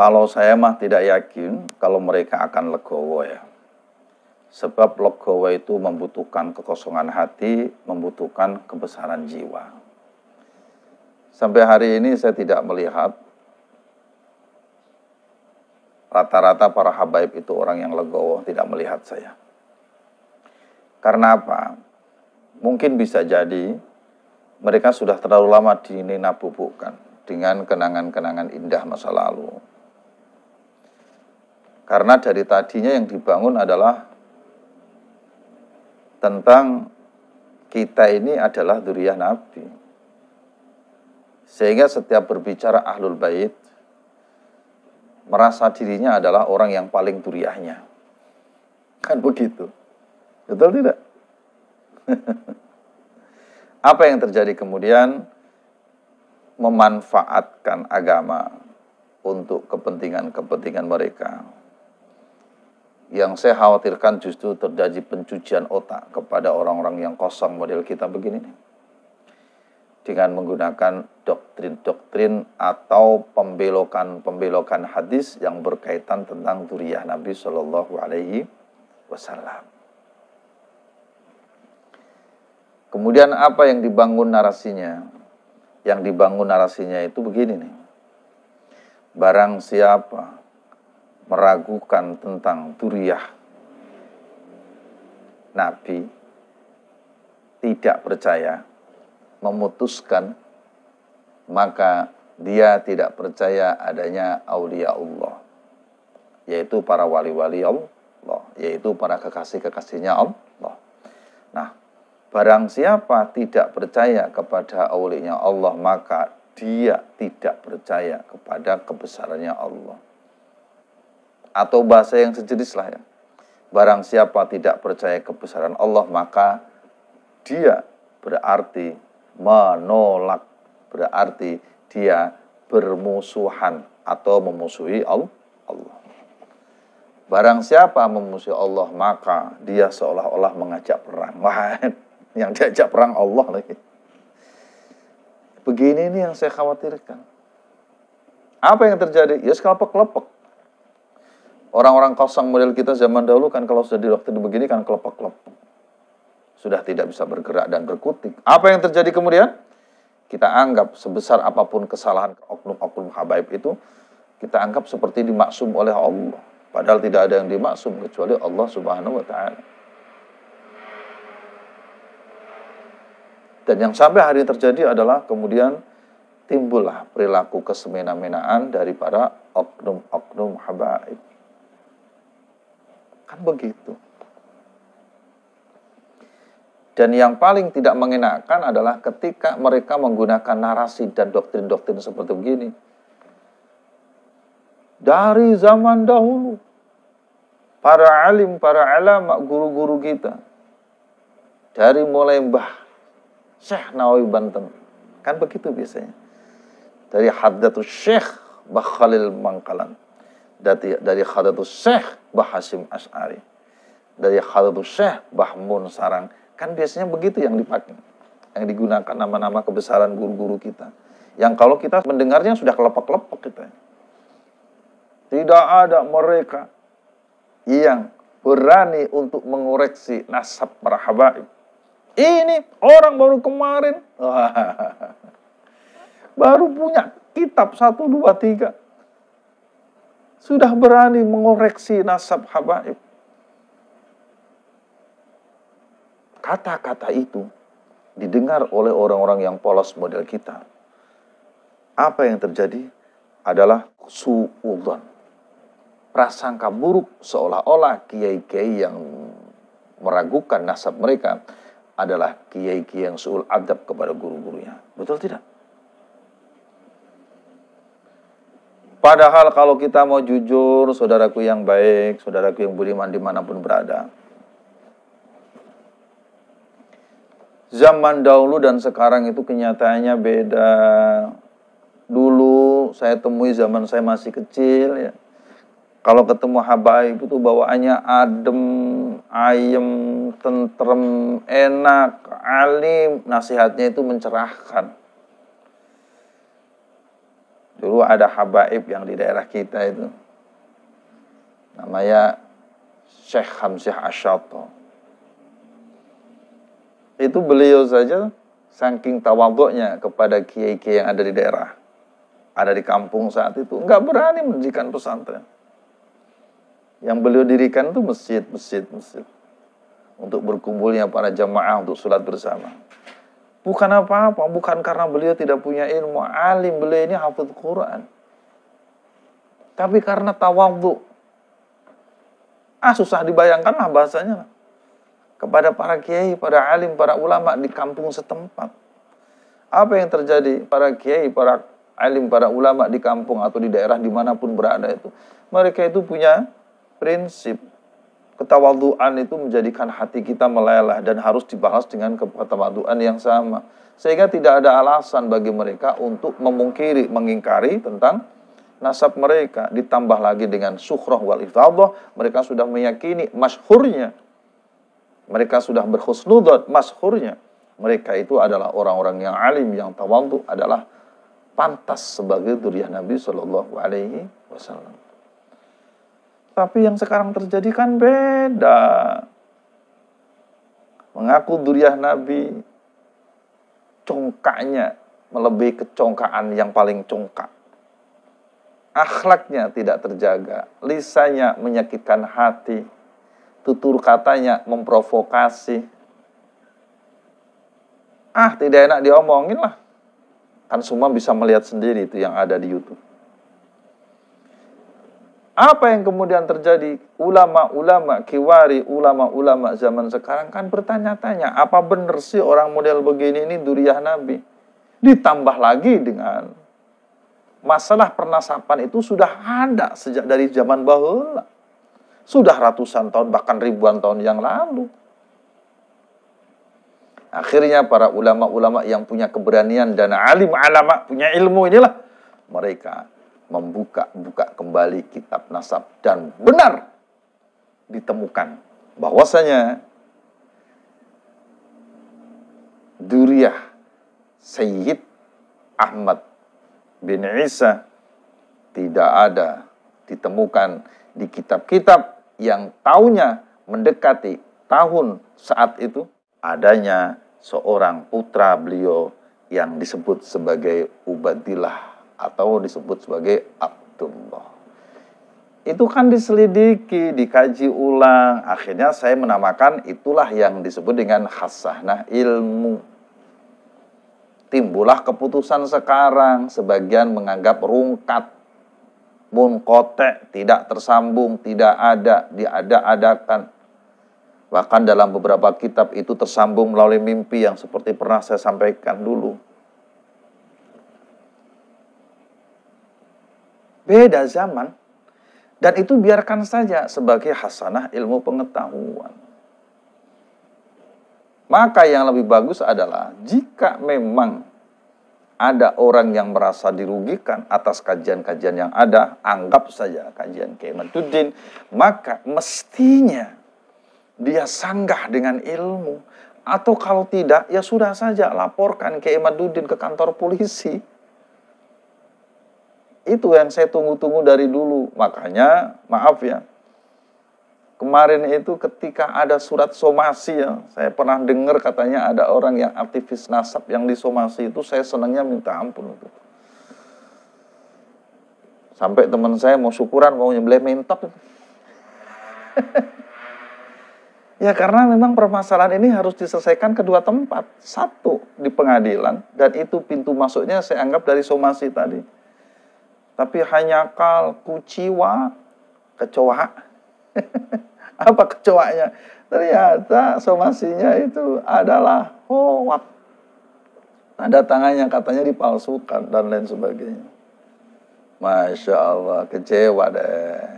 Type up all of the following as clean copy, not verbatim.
Kalau saya mah tidak yakin kalau mereka akan legowo ya. Sebab legowo itu membutuhkan kekosongan hati, membutuhkan kebesaran jiwa. Sampai hari ini saya tidak melihat rata-rata para habaib itu orang yang legowo, tidak melihat saya. Karena apa? Mungkin bisa jadi mereka sudah terlalu lama dinabubukkan dengan kenangan-kenangan indah masa lalu. Karena dari tadinya yang dibangun adalah tentang kita ini adalah dzurriyyah Nabi. Sehingga setiap berbicara Ahlul Bait, merasa dirinya adalah orang yang paling dzurriyyahnya. Kan begitu. Betul tidak? Apa yang terjadi kemudian? Memanfaatkan agama untuk kepentingan-kepentingan mereka. Yang saya khawatirkan justru terjadi pencucian otak kepada orang-orang yang kosong model kita begini nih. Dengan menggunakan doktrin-doktrin atau pembelokan-pembelokan hadis yang berkaitan tentang dzurriyyah Nabi Shallallahu Alaihi Wasallam. Kemudian apa yang dibangun narasinya? Yang dibangun narasinya itu begini nih. Barang siapa meragukan tentang dzurriyyah Nabi, tidak percaya, memutuskan, maka dia tidak percaya adanya aulia Allah, yaitu para wali-wali Allah, yaitu para kekasih-kekasihnya Allah. Nah, barang siapa tidak percaya kepada aulinya Allah, maka dia tidak percaya kepada kebesarannya Allah. Atau bahasa yang sejenis lah ya. Barang siapa tidak percaya kebesaran Allah, maka dia berarti menolak, berarti dia bermusuhan atau memusuhi Allah. Barang siapa memusuhi Allah, maka dia seolah-olah mengajak perang. Wah, yang diajak perang Allah lagi. Begini ini yang saya khawatirkan. Apa yang terjadi? Ya kelepek-kelepek. Orang-orang kosong model kita zaman dahulu kan kalau sudah di waktu begini kan kelepek-kelepek. Sudah tidak bisa bergerak dan berkutik. Apa yang terjadi kemudian? Kita anggap sebesar apapun kesalahan oknum-oknum habaib itu, kita anggap seperti dimaksum oleh Allah. Padahal tidak ada yang dimaksum kecuali Allah Subhanahu wa Ta'ala. Dan yang sampai hari ini terjadi adalah kemudian timbullah perilaku kesemena-menaan dari para oknum-oknum habaib. Kan begitu. Dan yang paling tidak mengenakan adalah ketika mereka menggunakan narasi dan doktrin-doktrin seperti begini. Dari zaman dahulu, para alim, para ulama, guru-guru kita, dari mulai Mbah Syekh Nawawi Banten, kan begitu biasanya. Dari Hadratus Syekh Mbah Khalil Mangkalan, dari Hadratus Syekh Mbah Hasyim Asy'ari, dari Hadratus Syekh Mbah Mun Sarang, kan biasanya begitu yang dipakai, yang digunakan nama-nama kebesaran guru-guru kita. Yang kalau kita mendengarnya sudah kelepek-kelepek kita. Tidak ada mereka yang berani untuk mengoreksi nasab para habaib. Ini orang baru kemarin baru punya kitab 1, 2, 3 sudah berani mengoreksi nasab habaib. Kata-kata itu didengar oleh orang-orang yang polos model kita. Apa yang terjadi adalah suudzon, prasangka buruk, seolah-olah kiai-kiai yang meragukan nasab mereka adalah kiai-kiai yang suul adab kepada guru-gurunya. Betul tidak? Padahal kalau kita mau jujur, saudaraku yang baik, saudaraku yang budiman dimanapun berada, zaman dahulu dan sekarang itu kenyataannya beda. Dulu saya temui zaman saya masih kecil ya. Kalau ketemu habaib itu bawaannya adem, ayem, tentrem, enak, alim, nasihatnya itu mencerahkan. Dulu ada habaib yang di daerah kita itu. Namanya Syekh Hamzah Ash-Shato. Itu beliau saja saking tawadhu'nya kepada kiai-kiai yang ada di daerah, ada di kampung saat itu, nggak berani mendirikan pesantren. Yang beliau dirikan itu masjid untuk berkumpulnya para jamaah untuk sholat bersama. Bukan apa-apa, bukan karena beliau tidak punya ilmu, alim, beliau ini hafidz Quran. Tapi karena tawadhu. Susah dibayangkan lah bahasanya. Kepada para kiai, para alim, para ulama di kampung setempat. Apa yang terjadi? Para kiai, para alim, para ulama di kampung atau di daerah dimanapun berada itu, mereka itu punya prinsip. Ketawadhuan itu menjadikan hati kita meleleh dan harus dibalas dengan ketawadhuan yang sama. Sehingga tidak ada alasan bagi mereka untuk mengingkari tentang nasab mereka. Ditambah lagi dengan sukhrah wal ifadhah, mereka sudah meyakini masyhurnya, mereka sudah berhusnudzon masyhurnya, mereka itu adalah orang-orang yang alim, yang tawadhu, adalah pantas sebagai dzurriyyah Nabi Shallallahu Alaihi Wasallam. Tapi yang sekarang terjadi kan beda. Mengaku dzurriyyah Nabi, congkaknya melebihi kecongkaan yang paling congkak. Akhlaknya tidak terjaga, lisannya menyakitkan hati, tutur katanya memprovokasi. Tidak enak diomongin lah. Kan semua bisa melihat sendiri itu yang ada di YouTube. Apa yang kemudian terjadi? Ulama-ulama kiwari, ulama-ulama zaman sekarang kan bertanya-tanya, apa benar sih orang model begini ini dzurriyyah Nabi? Ditambah lagi dengan masalah pernasaban itu sudah ada sejak dari zaman bahula. Sudah ratusan tahun, bahkan ribuan tahun yang lalu. Akhirnya para ulama-ulama yang punya keberanian dan alim alama, punya ilmu inilah, mereka membuka kembali kitab nasab. Dan benar ditemukan bahwasanya dzurriyyah Sayyid Ahmad bin Isa tidak ada ditemukan di kitab-kitab yang tahunnya mendekati tahun saat itu adanya seorang putra beliau yang disebut sebagai Ubadillah atau disebut sebagai Abdullah. Itu kan diselidiki, dikaji ulang, akhirnya saya menamakan itulah yang disebut dengan khasanah ilmu. Timbullah keputusan sekarang, sebagian menganggap rungkat, munqati', tidak tersambung, tidak ada, diada-adakan. Bahkan dalam beberapa kitab itu tersambung melalui mimpi yang seperti pernah saya sampaikan dulu. Beda zaman. Dan itu biarkan saja sebagai hasanah ilmu pengetahuan. Maka yang lebih bagus adalah jika memang ada orang yang merasa dirugikan atas kajian-kajian yang ada, anggap saja kajian Kiai Ahmaduddin, maka mestinya dia sanggah dengan ilmu. Atau kalau tidak, ya sudah saja laporkan Kiai Ahmaduddin ke kantor polisi. Itu yang saya tunggu-tunggu dari dulu. Makanya, maaf ya, kemarin itu ketika ada surat somasi ya, saya pernah dengar katanya ada orang yang aktivis nasab yang disomasi itu, saya senangnya minta ampun itu. Sampai teman saya mau syukuran, mau nyembelih mentok. Ya karena memang permasalahan ini harus diselesaikan kedua tempat. Satu, di pengadilan, dan itu pintu masuknya saya anggap dari somasi tadi. Tapi hanya kuciwa, kecoa. Apa kecoanya? Ternyata somasinya itu adalah hoak. Ada tangannya katanya dipalsukan dan lain sebagainya. Masya Allah, kecewa deh.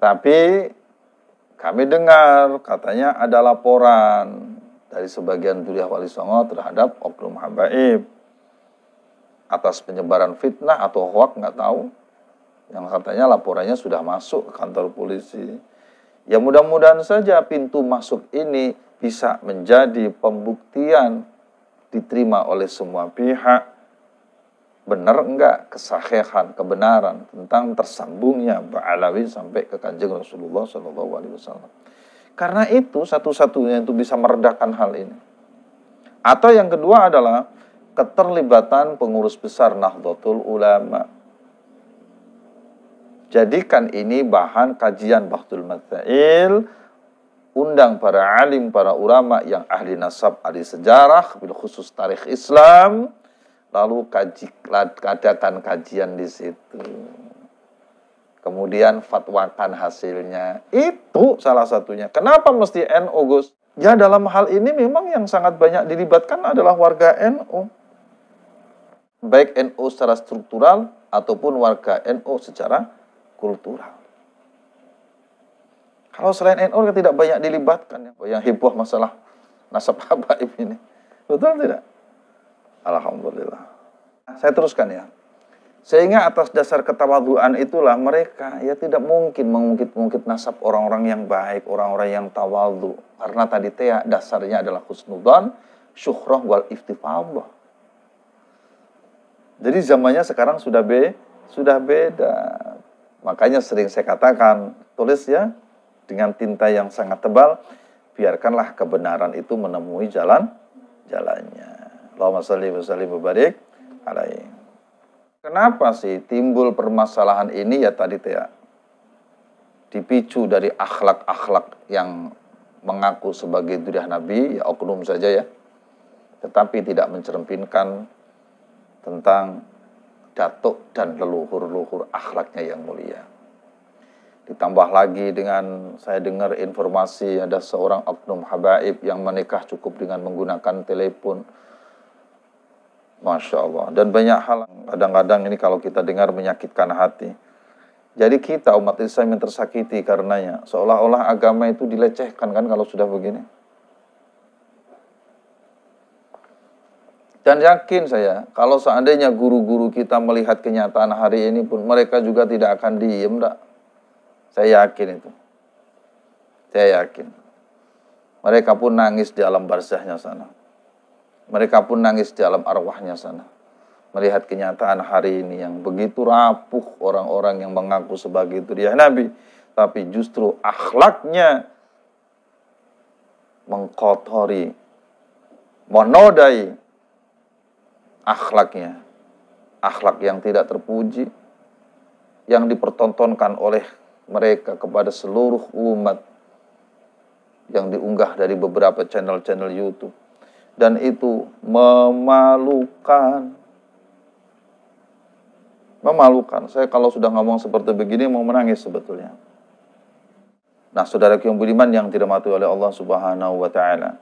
Tapi kami dengar katanya ada laporan dari sebagian dzurriyyah Wali Songo terhadap oknum habaib atas penyebaran fitnah atau hoak, nggak tahu. Yang katanya laporannya sudah masuk ke kantor polisi. Ya mudah-mudahan saja pintu masuk ini bisa menjadi pembuktian diterima oleh semua pihak. benar enggak kesahihan, kebenaran tentang tersambungnya Ba'alawi sampai ke Kanjeng Rasulullah SAW. Karena itu satu-satunya itu bisa meredakan hal ini. Atau yang kedua adalah keterlibatan pengurus besar Nahdlatul Ulama. Jadikan ini bahan kajian Bahthul Masail, undang para alim, para ulama yang ahli nasab, ahli sejarah, bil khusus tarikh Islam, lalu adakan kajian di situ. Kemudian fatwakan hasilnya. Itu salah satunya. Kenapa mesti NU, Gus? Ya dalam hal ini memang yang sangat banyak dilibatkan adalah warga NU. Baik NU secara struktural ataupun warga NU secara kultural. Kalau selain NU tidak banyak dilibatkan yang heboh masalah nasab habaib ini. Betul tidak? Alhamdulillah. Saya teruskan ya. Sehingga atas dasar ketawaduan itulah mereka ya tidak mungkin mengungkit-ungkit nasab orang-orang yang baik, orang-orang yang tawadhu. Karena tadi dasarnya adalah husnudzan, syuhrah wal iftifadhah. Jadi zamannya sekarang sudah beda. Makanya sering saya katakan, tulis ya dengan tinta yang sangat tebal, biarkanlah kebenaran itu menemui jalannya. Allahumma shalli wa sallim wa barik alaihi. Kenapa sih timbul permasalahan ini ya tadi ya? Dipicu dari akhlak-akhlak yang mengaku sebagai duriah Nabi, ya oknum saja ya. Tetapi tidak mencerminkan tentang datuk dan leluhur-leluhur akhlaknya yang mulia. Ditambah lagi dengan saya dengar informasi ada seorang oknum habaib yang menikah cukup dengan menggunakan telepon. Masya Allah. Dan banyak hal kadang-kadang ini kalau kita dengar menyakitkan hati. Jadi kita umat Islam yang tersakiti karenanya. Seolah-olah agama itu dilecehkan kan kalau sudah begini. Dan yakin saya, kalau seandainya guru-guru kita melihat kenyataan hari ini pun, mereka juga tidak akan diem, enggak? Saya yakin itu. Saya yakin. Mereka pun nangis di alam barzahnya sana. Mereka pun nangis di alam arwahnya sana. Melihat kenyataan hari ini yang begitu rapuh orang-orang yang mengaku sebagai duriah Nabi. Tapi justru akhlaknya mengkotori, menodai akhlaknya. Akhlak yang tidak terpuji, yang dipertontonkan oleh mereka kepada seluruh umat, yang diunggah dari beberapa channel-channel YouTube. Dan itu memalukan. Memalukan. Saya kalau sudah ngomong seperti begini mau menangis sebetulnya. Nah, saudara yang budiman yang dirahmati oleh Allah Subhanahu wa taala.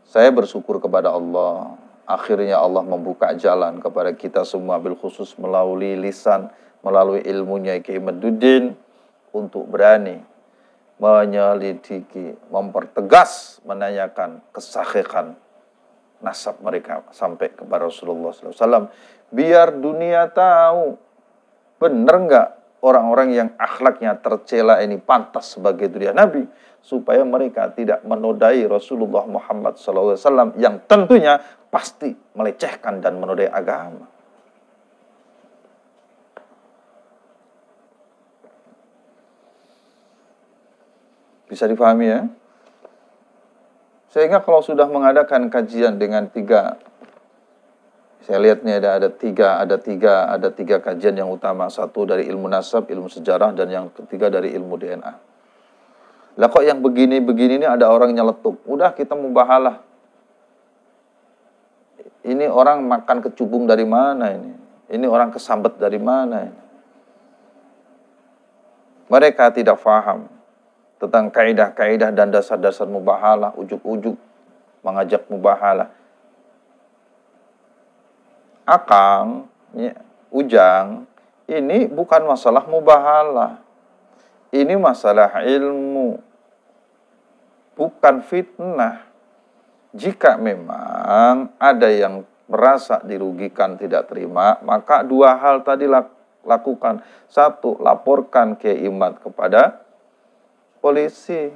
Saya bersyukur kepada Allah. Akhirnya Allah membuka jalan kepada kita semua bil khusus melalui lisan, melalui ilmunya Kiai Imaduddin untuk berani menyelidiki, mempertegas, menanyakan kesahihan nasab mereka sampai kepada Rasulullah SAW. Biar dunia tahu benar nggak orang-orang yang akhlaknya tercela ini pantas sebagai duriah Nabi, supaya mereka tidak menodai Rasulullah Muhammad SAW yang tentunya pasti melecehkan dan menodai agama. Bisa dipahami ya? Sehingga kalau sudah mengadakan kajian dengan tiga, saya lihat nih ada tiga kajian yang utama. Satu dari ilmu nasab, ilmu sejarah, dan yang ketiga dari ilmu DNA. Lah kok yang begini-begini ini ada orang nyeletuk. Udah kita mubahalah. Ini orang makan kecubung dari mana ini? Ini orang kesambet dari mana ini? Mereka tidak paham tentang kaidah-kaidah dan dasar-dasar mubahalah, ujuk-ujuk mengajak mubahalah. Akang, ya, Ujang, ini bukan masalah mubahalah. Ini masalah ilmu, bukan fitnah. Jika memang ada yang merasa dirugikan, tidak terima, maka dua hal tadi lakukan. Satu, laporkan Kiai Imad kepada polisi.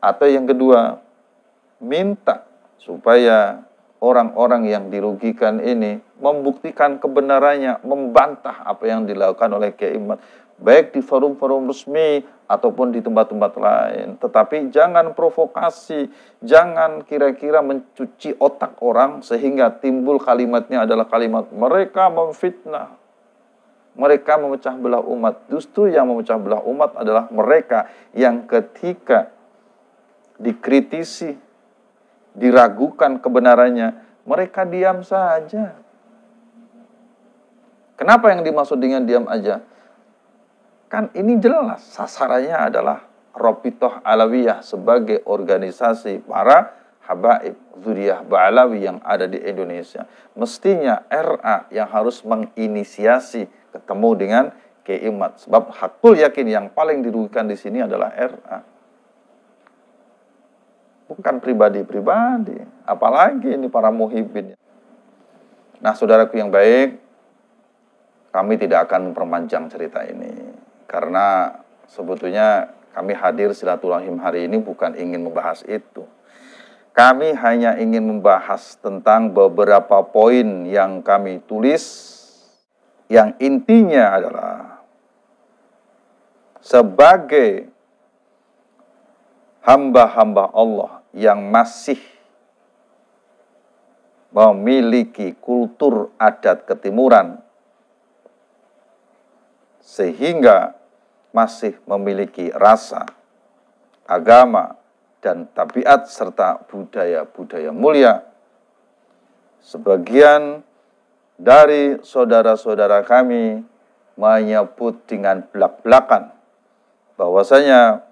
Atau yang kedua, minta supaya orang-orang yang dirugikan ini membuktikan kebenarannya, membantah apa yang dilakukan oleh Kiai Imad, baik di forum-forum resmi ataupun di tempat-tempat lain. Tetapi jangan provokasi, jangan kira-kira mencuci otak orang sehingga timbul kalimatnya adalah kalimat mereka memfitnah, mereka memecah belah umat. Justru yang memecah belah umat adalah mereka yang ketika dikritisi, diragukan kebenarannya, mereka diam saja. Kenapa yang dimaksud dengan diam aja? Kan ini jelas sasarannya adalah Rabithah Alawiyah sebagai organisasi para habaib Dzurriyyah Ba'alawi yang ada di Indonesia. Mestinya RA yang harus menginisiasi ketemu dengan Kiai Imad. Sebab hakul yakin yang paling dirugikan di sini adalah RA. Bukan pribadi-pribadi, apalagi ini para muhibin. Nah, saudaraku yang baik, kami tidak akan memperpanjang cerita ini. Karena sebetulnya kami hadir silaturahim hari ini bukan ingin membahas itu. Kami hanya ingin membahas tentang beberapa poin yang kami tulis, yang intinya adalah sebagai hamba-hamba Allah yang masih memiliki kultur adat ketimuran, sehingga masih memiliki rasa, agama, dan tabiat serta budaya-budaya mulia. Sebagian dari saudara-saudara kami menyebut dengan belak-belakan bahwasanya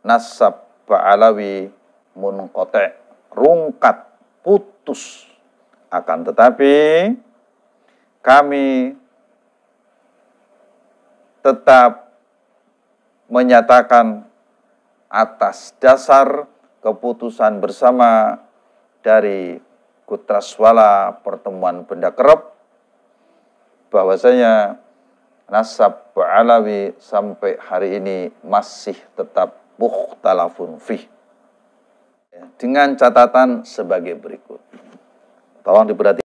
nasab Ba'alawi munqati', rungkat, putus. Akan tetapi kami tetap menyatakan atas dasar keputusan bersama dari Kutraswala Pertemuan Benda Kerep bahwasanya nasab Ba'alawi sampai hari ini masih tetap mukhtalafun fih, dengan catatan sebagai berikut. Tolong diperhatikan.